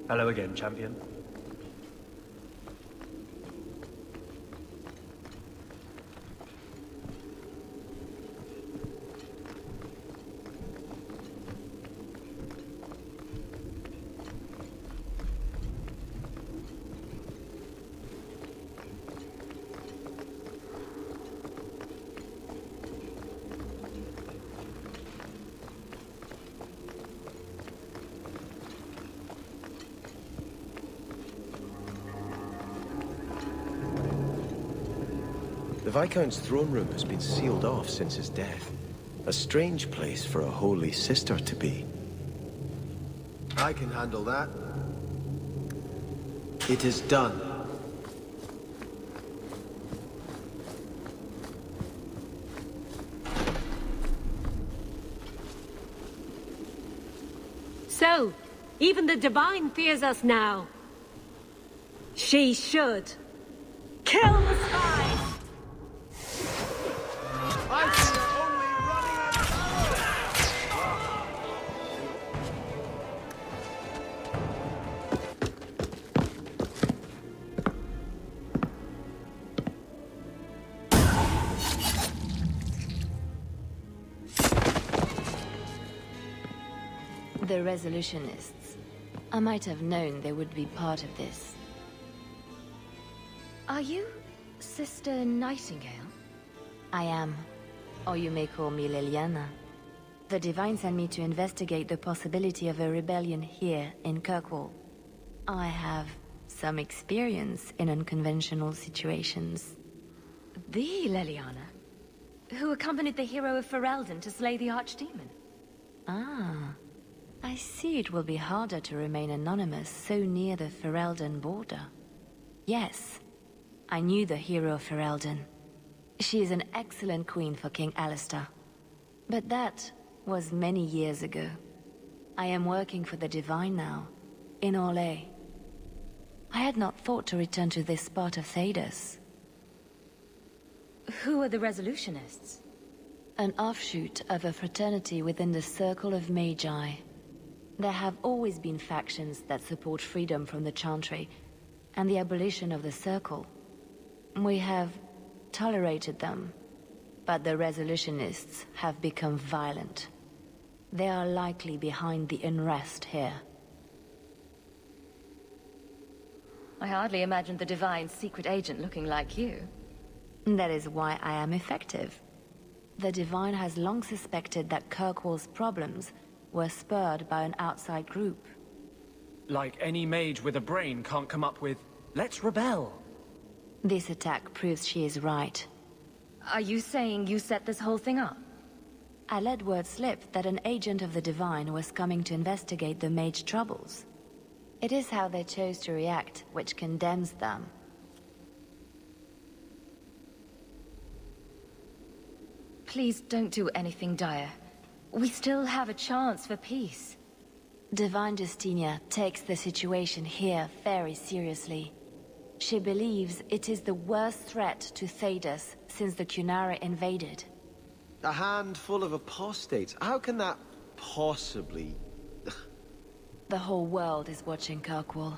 Hello again, champion. The Viscount's throne room has been sealed off since his death. A strange place for a holy sister to be. I can handle that. It is done. So, even the Divine fears us now. She should. Kill the spies! I see her only running The Resolutionists. I might have known they would be part of this. Are you Sister Nightingale? I am. Or you may call me Liliana. The Divine sent me to investigate the possibility of a rebellion here in Kirkwall. I have some experience in unconventional situations. The Liliana, who accompanied the hero of Ferelden to slay the Archdemon. Ah. I see it will be harder to remain anonymous so near the Ferelden border. Yes, I knew the hero of Ferelden. She is an excellent queen for King Alistair. But that was many years ago. I am working for the Divine now, in Orlais. I had not thought to return to this part of Thedas. Who are the Resolutionists? An offshoot of a fraternity within the Circle of Magi. There have always been factions that support freedom from the Chantry and the abolition of the Circle. We have tolerated them, but the Resolutionists have become violent. They are likely behind the unrest here. I hardly imagined the Divine's secret agent looking like you. That is why I am effective. The Divine has long suspected that Kirkwall's problems were spurred by an outside group. Like any mage with a brain can't come up with, let's rebel. This attack proves she is right. Are you saying you set this whole thing up? I let word slip that an agent of the Divine was coming to investigate the mage troubles. It is how they chose to react which condemns them. Please don't do anything dire. We still have a chance for peace. Divine Justinia takes the situation here very seriously. She believes it is the worst threat to Thedas since the Cunara invaded. a handful of apostates. How can that possibly... The whole world is watching Kirkwall.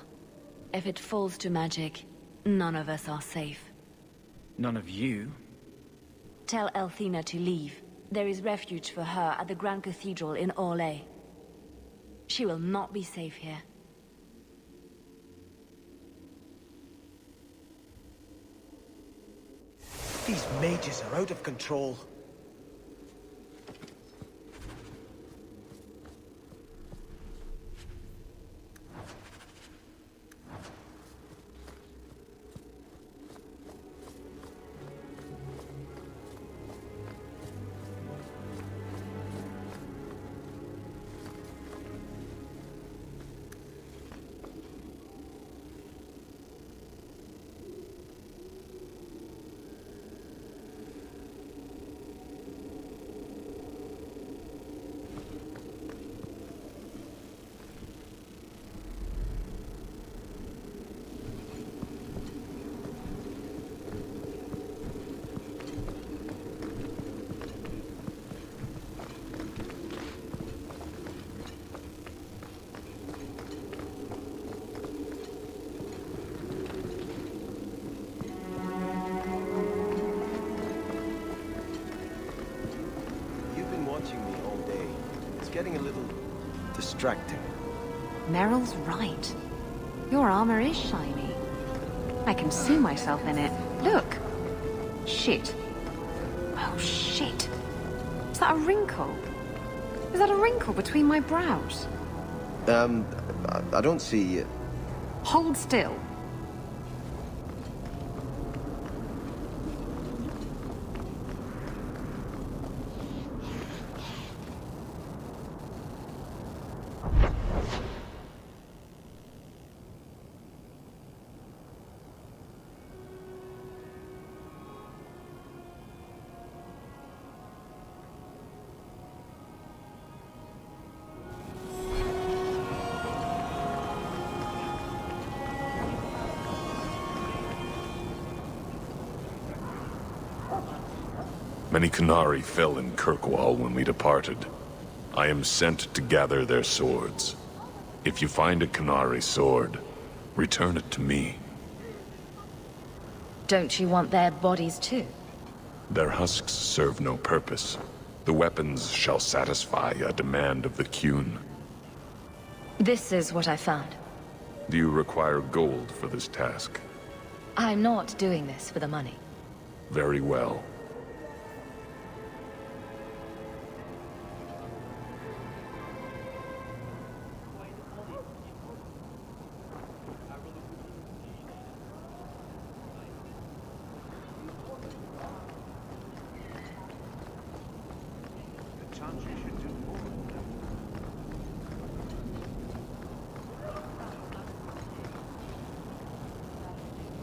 If it falls to magic, none of us are safe. None of you? Tell Elthina to leave. There is refuge for her at the Grand Cathedral in Orlais. She will not be safe here. These mages are out of control. getting a little distracting. Meryl's right. Your armor is shiny. I can see myself in it. Look! Shit. Oh, shit. Is that a wrinkle? Is that a wrinkle between my brows? I don't see... Hold still. Many Qunari fell in Kirkwall when we departed. I am sent to gather their swords. If you find a Qunari sword, return it to me. Don't you want their bodies too? Their husks serve no purpose. The weapons shall satisfy a demand of the Qun. This is what I found. Do you require gold for this task? I'm not doing this for the money. Very well.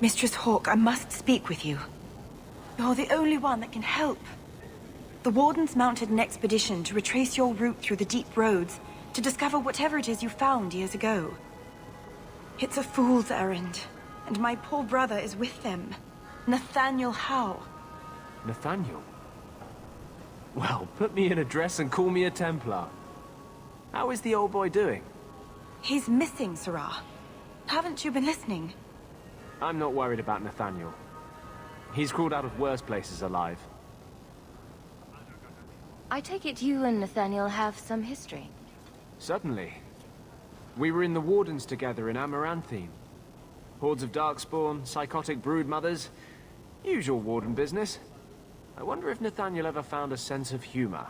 Mistress Hawke, I must speak with you. You're the only one that can help. The Wardens mounted an expedition to retrace your route through the deep roads to discover whatever it is you found years ago. It's a fool's errand, and my poor brother is with them. Nathaniel Howe. Nathaniel? Well, put me in a dress and call me a Templar. How is the old boy doing? He's missing, Sirrah. Haven't you been listening? I'm not worried about Nathaniel. He's crawled out of worse places alive. I take it you and Nathaniel have some history. Certainly. We were in the Wardens together in Amaranthine. Hordes of Darkspawn, psychotic broodmothers. Usual Warden business. I wonder if Nathaniel ever found a sense of humor.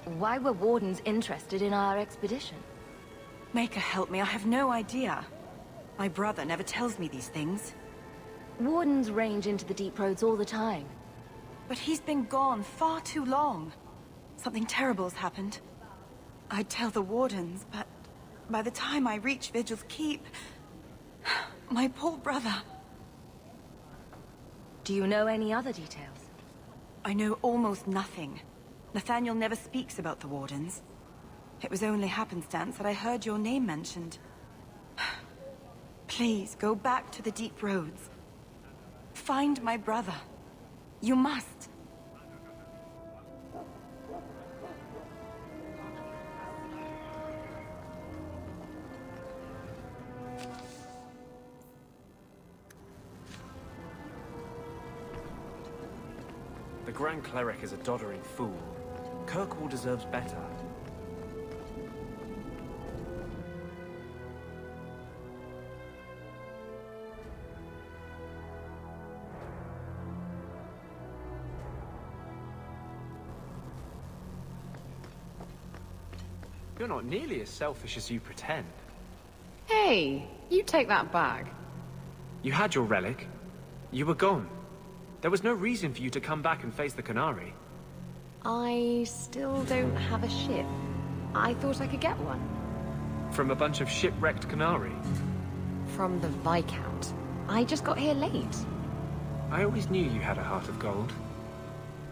Why were Wardens interested in our expedition? Maker help me, I have no idea. My brother never tells me these things. Wardens range into the deep roads all the time. But he's been gone far too long. Something terrible's happened. I'd tell the Wardens, but by the time I reach Vigil's Keep... my poor brother... Do you know any other details? I know almost nothing. Nathaniel never speaks about the Wardens. It was only happenstance that I heard your name mentioned. Please, go back to the deep roads. Find my brother. You must. The Grand Cleric is a doddering fool. Kirkwall deserves better. You're not nearly as selfish as you pretend. Hey, you take that back. You had your relic. You were gone. There was no reason for you to come back and face the Qunari. I still don't have a ship. I thought I could get one. From a bunch of shipwrecked Qunari. From the Viscount. I just got here late. I always knew you had a heart of gold.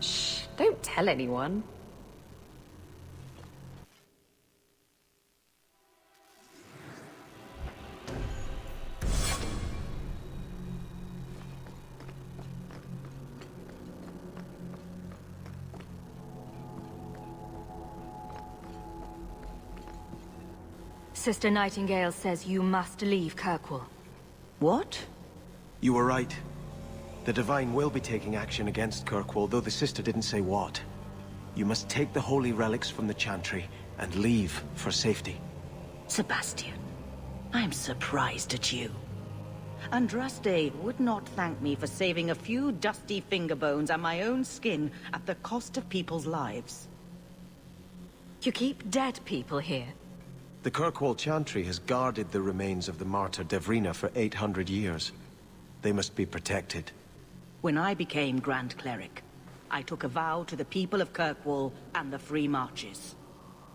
Shh, don't tell anyone. Sister Nightingale says you must leave Kirkwall. What? You were right. The Divine will be taking action against Kirkwall, though the sister didn't say what. You must take the holy relics from the chantry and leave for safety. Sebastian, I'm surprised at you. Andraste would not thank me for saving a few dusty finger bones and my own skin at the cost of people's lives. You keep dead people here. The Kirkwall chantry has guarded the remains of the martyr Devrina for 800 years. They must be protected. When I became Grand Cleric, I took a vow to the people of Kirkwall and the Free Marches.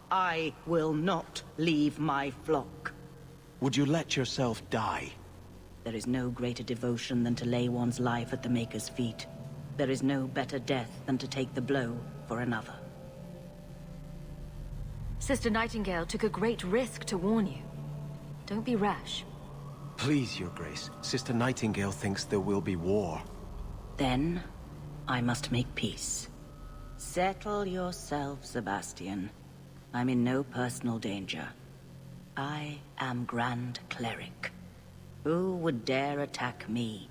I will not leave my flock. Would you let yourself die? There is no greater devotion than to lay one's life at the Maker's feet. There is no better death than to take the blow for another. Sister Nightingale took a great risk to warn you. Don't be rash. Please, Your Grace. Sister Nightingale thinks there will be war. Then, I must make peace. Settle yourself, Sebastian. I'm in no personal danger. I am Grand Cleric. Who would dare attack me?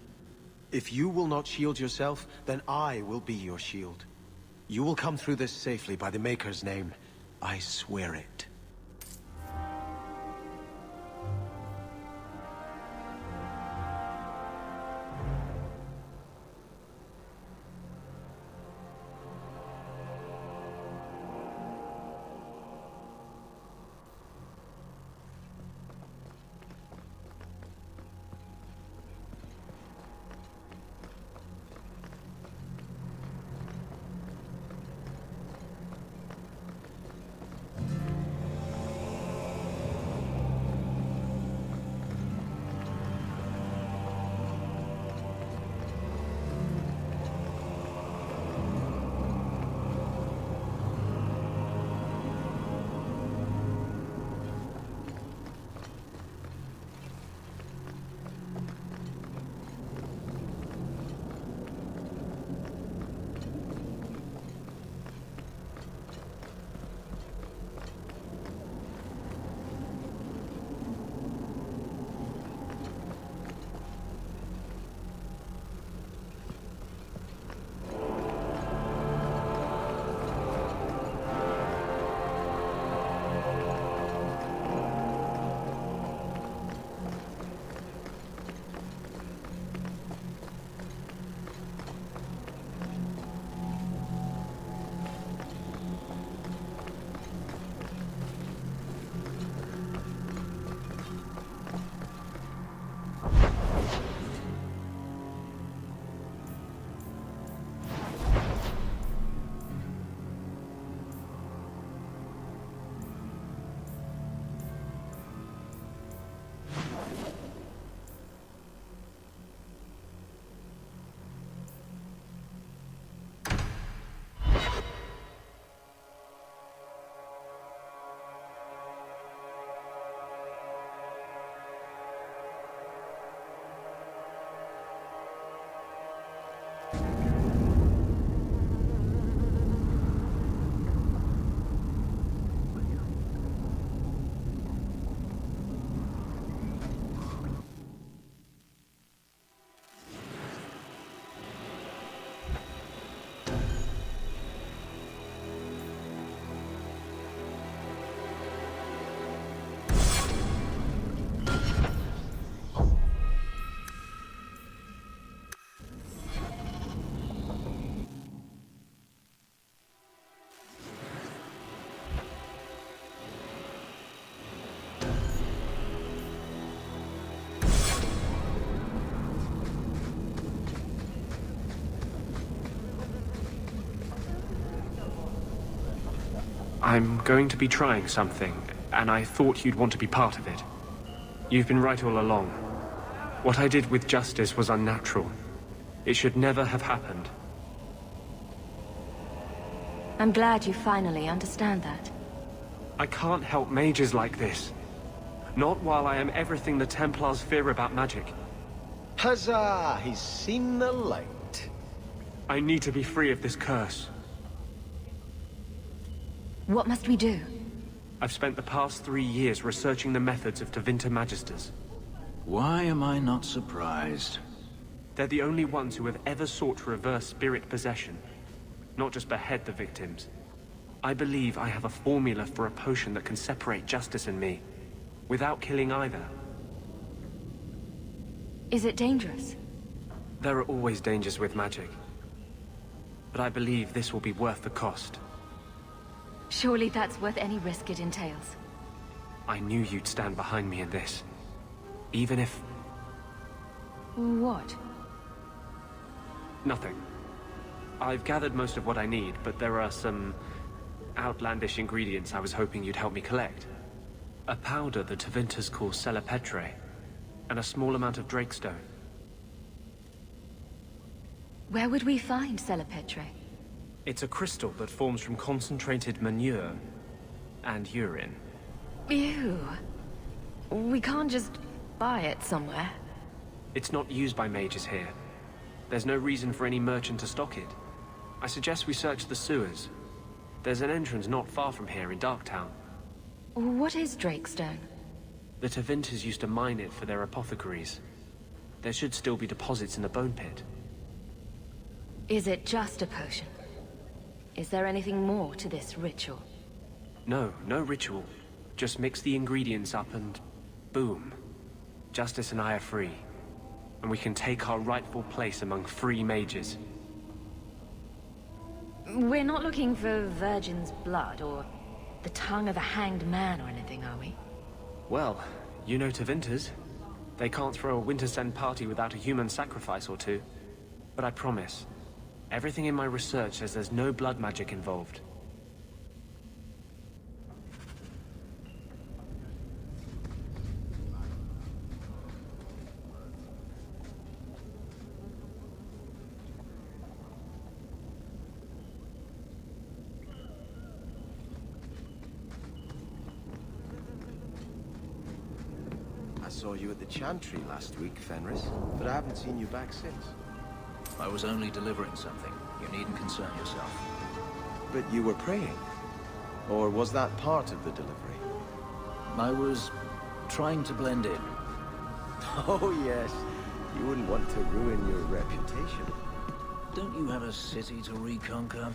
If you will not shield yourself, then I will be your shield. You will come through this safely by the Maker's name. I swear it. I'm going to be trying something, and I thought you'd want to be part of it. You've been right all along. What I did with Justice was unnatural. It should never have happened. I'm glad you finally understand that. I can't help mages like this. Not while I am everything the Templars fear about magic. Huzzah! He's seen the light. I need to be free of this curse. What must we do? I've spent the past 3 years researching the methods of Tevinter Magisters. Why am I not surprised? They're the only ones who have ever sought to reverse spirit possession, not just behead the victims. I believe I have a formula for a potion that can separate justice and me, without killing either. Is it dangerous? There are always dangers with magic. But I believe this will be worth the cost. Surely that's worth any risk it entails. I knew you'd stand behind me in this. Even if... What? Nothing. I've gathered most of what I need, but there are some outlandish ingredients I was hoping you'd help me collect. A powder the Tevinter call Celepetre, and a small amount of Drakestone. Where would we find Celepetre? It's a crystal that forms from concentrated manure and urine. Ew. We can't just buy it somewhere. It's not used by mages here. There's no reason for any merchant to stock it. I suggest we search the sewers. There's an entrance not far from here in Darktown. What is Drakestone? The Tevinters used to mine it for their apothecaries. There should still be deposits in the bone pit. Is it just a potion? Is there anything more to this ritual? No ritual. Just mix the ingredients up and... boom. Justice and I are free. And we can take our rightful place among free mages. We're not looking for virgin's blood or the tongue of a hanged man or anything, are we? Well, you know Tevinters. They can't throw a Wintersend party without a human sacrifice or two. But I promise, everything in my research says there's no blood magic involved. I saw you at the Chantry last week, Fenris, but I haven't seen you back since. I was only delivering something. You needn't concern yourself. But you were praying? Or was that part of the delivery? I was trying to blend in. Oh yes, you wouldn't want to ruin your reputation. Don't you have a city to reconquer?